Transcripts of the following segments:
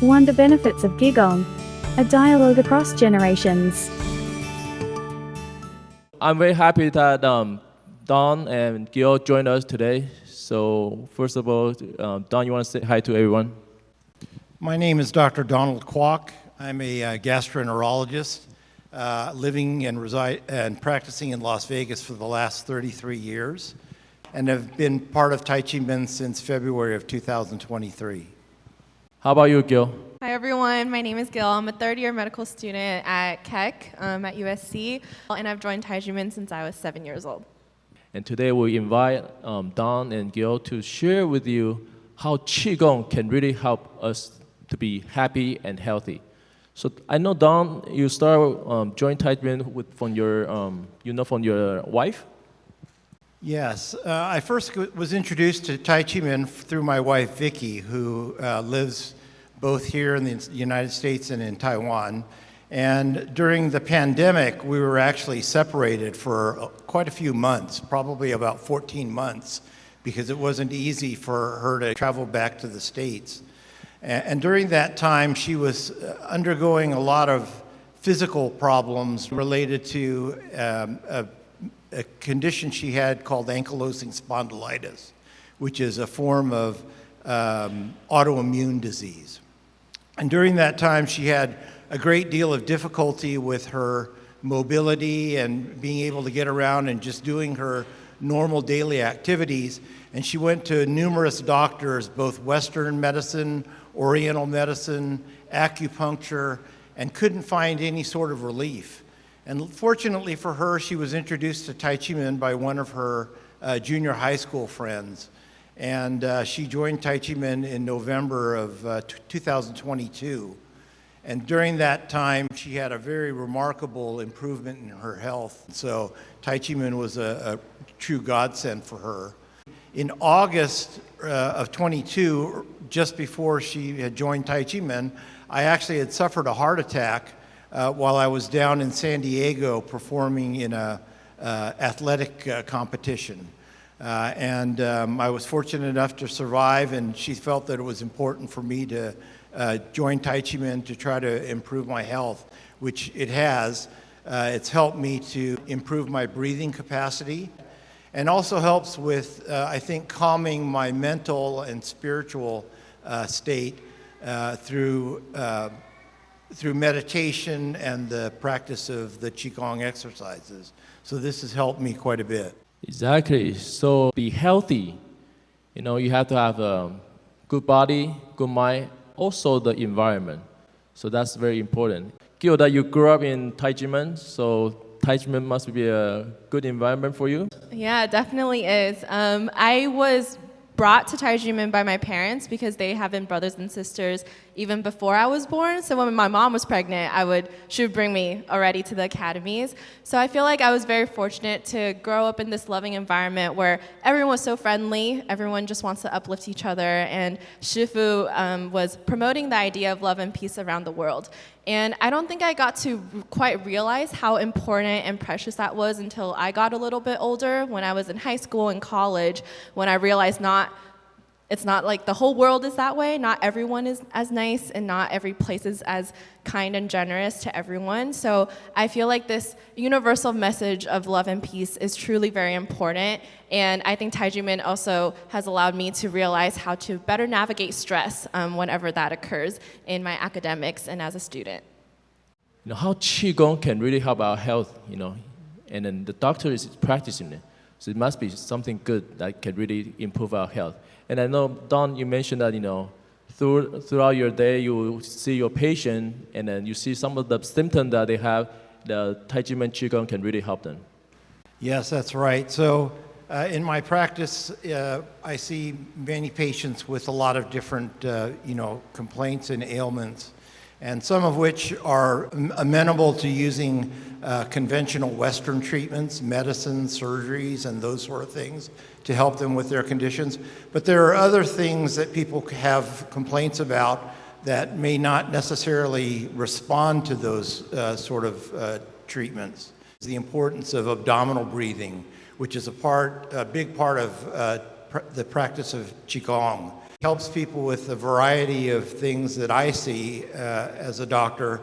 Wonder benefits of Qigong. A dialogue across generations. I'm very happy that Don and Gil joined us today. So first of all, Don, you want to say hi to everyone? My name is Dr. Donald Kwok. I'm a gastroenterologist living and practicing in Las Vegas for the last 33 years and have been part of Tai Chi Men since February of 2023. How about you, Gil? Hi everyone, my name is Gil. I'm a third-year medical student at Keck at USC, and I've joined Tai Chi Men since I was 7 years old. And today we invite Don and Gil to share with you how Qigong can really help us to be happy and healthy. So I know, Don, you started join Tai Chi Men from your wife? Yes, I first was introduced to Tai Chi Men through my wife, Vicky, who lives both here in the United States and in Taiwan. And during the pandemic, we were actually separated for quite a few months, probably about 14 months, because it wasn't easy for her to travel back to the States. And during that time, she was undergoing a lot of physical problems related to a condition she had called ankylosing spondylitis, which is a form of autoimmune disease. And during that time, she had a great deal of difficulty with her mobility and being able to get around and just doing her normal daily activities. And she went to numerous doctors, both Western medicine, Oriental medicine, acupuncture, and couldn't find any sort of relief. And fortunately for her, she was introduced to Tai Chi Men by one of her junior high school friends. And she joined Tai Chi Men in November of 2022. And during that time, she had a very remarkable improvement in her health. So Tai Chi Men was a true godsend for her. In August of 22, just before she had joined Tai Chi Men, I actually had suffered a heart attack while I was down in San Diego performing in a athletic competition. I was fortunate enough to survive, and she felt that it was important for me to join Tai Chi Men to try to improve my health, which it has. It's helped me to improve my breathing capacity, and also helps with, I think, calming my mental and spiritual state through meditation and the practice of the Qigong exercises. So this has helped me quite a bit. Exactly. So be healthy. You have to have a good body, good mind, also the environment. So that's very important. Gil, that you grew up in Tai Chi Men, so Tai Chi Men must be a good environment for you? Yeah, it definitely is. I was brought to Tai Chi Men by my parents because they have been brothers and sisters even before I was born. So when my mom was pregnant, she would bring me already to the academies. So I feel like I was very fortunate to grow up in this loving environment where everyone was so friendly, everyone just wants to uplift each other, and Shifu was promoting the idea of love and peace around the world. And I don't think I got to quite realize how important and precious that was until I got a little bit older, when I was in high school and college, when I realized it's not like the whole world is that way. Not everyone is as nice, and not every place is as kind and generous to everyone. So I feel like this universal message of love and peace is truly very important. And I think Tai Chi Men also has allowed me to realize how to better navigate stress whenever that occurs in my academics and as a student. How Qigong can really help our health, and then the doctor is practicing it. So it must be something good that can really improve our health. And I know, Don, you mentioned that, throughout your day, you see your patient, and then you see some of the symptoms that they have, the Tai Chi Men Qigong can really help them. Yes, that's right. So in my practice, I see many patients with a lot of different, complaints and ailments, and some of which are amenable to using conventional Western treatments, medicines, surgeries, and those sort of things to help them with their conditions. But there are other things that people have complaints about that may not necessarily respond to those sort of treatments. The importance of abdominal breathing, which is a big part of the practice of Qigong. Helps people with a variety of things that I see as a doctor.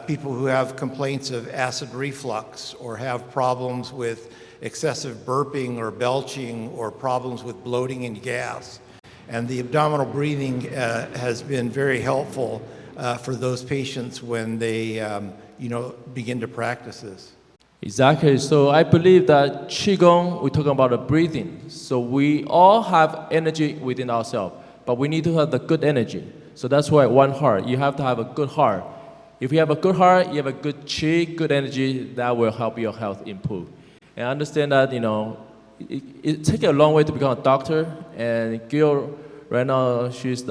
People who have complaints of acid reflux or have problems with excessive burping or belching or problems with bloating and gas. And the abdominal breathing has been very helpful for those patients when they begin to practice this. Exactly. So I believe that Qigong, we're talking about the breathing. So we all have energy within ourselves, but we need to have the good energy. So that's why one heart. You have to have a good heart. If you have a good heart, you have a good Qi, good energy, that will help your health improve. And I understand that, it takes a long way to become a doctor. And Gil, right now, she's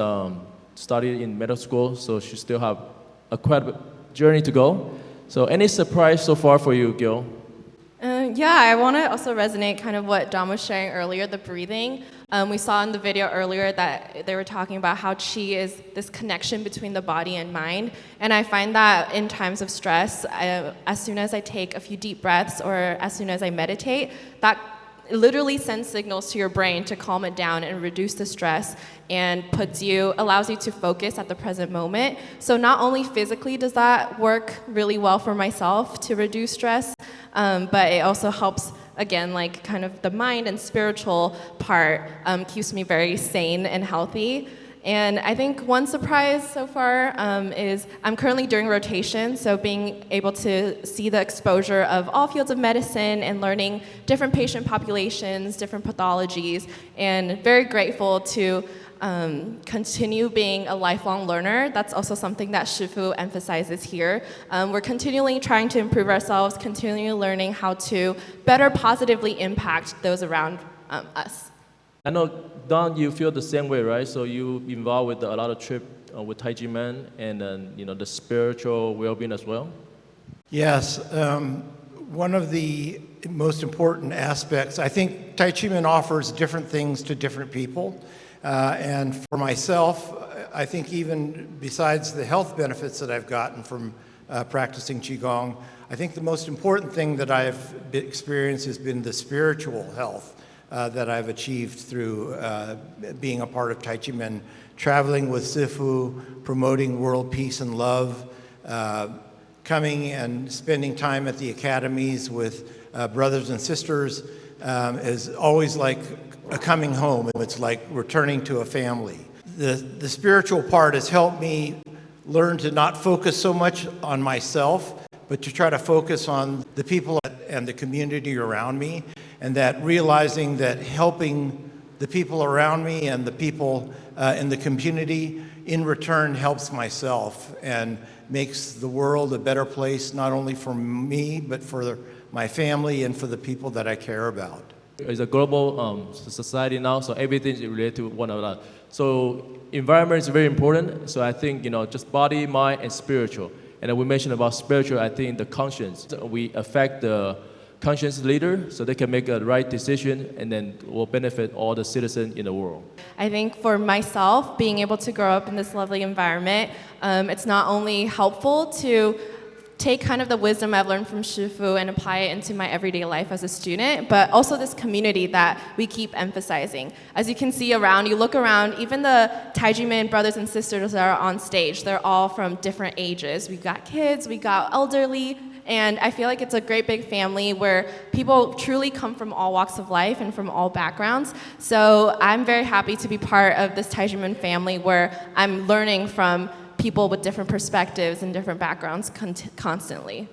studying in medical school, so she still have quite a journey to go. So any surprise so far for you, Gil? Yeah, I want to also resonate kind of what Dom was sharing earlier, the breathing. We saw in the video earlier that they were talking about how Qi is this connection between the body and mind. And I find that in times of stress, as soon as I take a few deep breaths or as soon as I meditate, that literally sends signals to your brain to calm it down and reduce the stress and allows you to focus at the present moment. So not only physically does that work really well for myself to reduce stress, but it also helps, again, like kind of the mind and spiritual part keeps me very sane and healthy. And I think one surprise so far is I'm currently doing rotation, so being able to see the exposure of all fields of medicine and learning different patient populations, different pathologies, and very grateful to continue being a lifelong learner. That's also something that Shifu emphasizes here. We're continually trying to improve ourselves, continually learning how to better positively impact those around us. I know, Don, you feel the same way, right? So you involved with a lot of trip with Tai Chi Men and then, the spiritual well-being as well? Yes. One of the most important aspects, I think Tai Chi Men offers different things to different people. And for myself, I think even besides the health benefits that I've gotten from practicing Qigong, I think the most important thing that I've experienced has been the spiritual health that I've achieved through being a part of Tai Chi Men, traveling with Sifu, promoting world peace and love, coming and spending time at the academies with brothers and sisters is always like a coming home. It's like returning to a family. The spiritual part has helped me learn to not focus so much on myself, but to try to focus on the people and the community around me, and that realizing that helping the people around me and the people in the community in return helps myself and makes the world a better place, not only for me, but for my family and for the people that I care about. It's a global society now, so everything is related to one another. So environment is very important. So I think, just body, mind, and spiritual. And then we mentioned about spiritual, I think the conscience. We affect the conscience leader so they can make a right decision and then will benefit all the citizens in the world. I think for myself, being able to grow up in this lovely environment, it's not only helpful to take kind of the wisdom I've learned from Shifu and apply it into my everyday life as a student, but also this community that we keep emphasizing. As you can see around, you look around, even the Tai Chi Men brothers and sisters that are on stage, they're all from different ages. We've got kids, we got elderly, and I feel like it's a great big family where people truly come from all walks of life and from all backgrounds. So I'm very happy to be part of this Tai Chi Men family where I'm learning from people with different perspectives and different backgrounds constantly.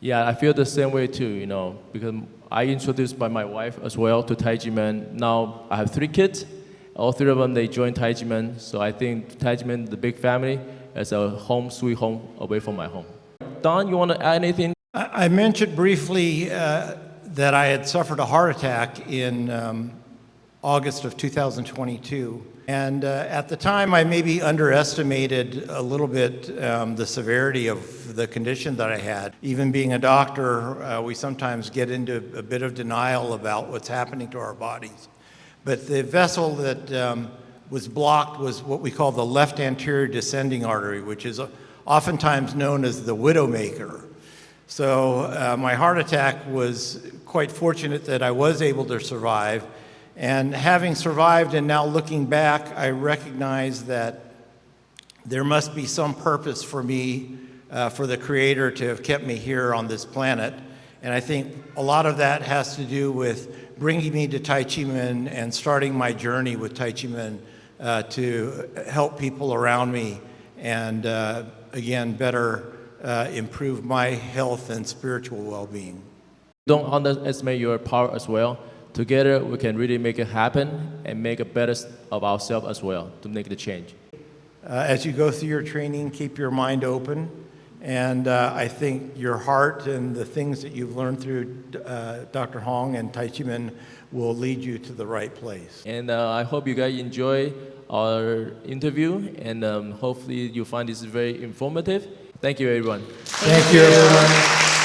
Yeah, I feel the same way too, because I introduced by my wife as well to Tai Chi Men. Now I have 3 kids. All 3 of them, they joined Tai Chi Men. So I think Tai Chi Men, the big family, is a home, sweet home away from my home. Don, you want to add anything? I mentioned briefly that I had suffered a heart attack in August of 2022. And at the time, I maybe underestimated a little bit the severity of the condition that I had. Even being a doctor, we sometimes get into a bit of denial about what's happening to our bodies. But the vessel that was blocked was what we call the left anterior descending artery, which is oftentimes known as the widowmaker. So my heart attack was quite fortunate that I was able to survive. And having survived and now looking back, I recognize that there must be some purpose for me, for the Creator to have kept me here on this planet. And I think a lot of that has to do with bringing me to Tai Chi Min and starting my journey with Tai Chi Min to help people around me and, again, better improve my health and spiritual well-being. Don't underestimate your power as well. Together, we can really make it happen and make a better of ourselves as well to make the change. As you go through your training, keep your mind open. And I think your heart and the things that you've learned through Dr. Hong and Tai Chi Min will lead you to the right place. And I hope you guys enjoy our interview, and hopefully you find this very informative. Thank you, everyone. Thank you, everyone.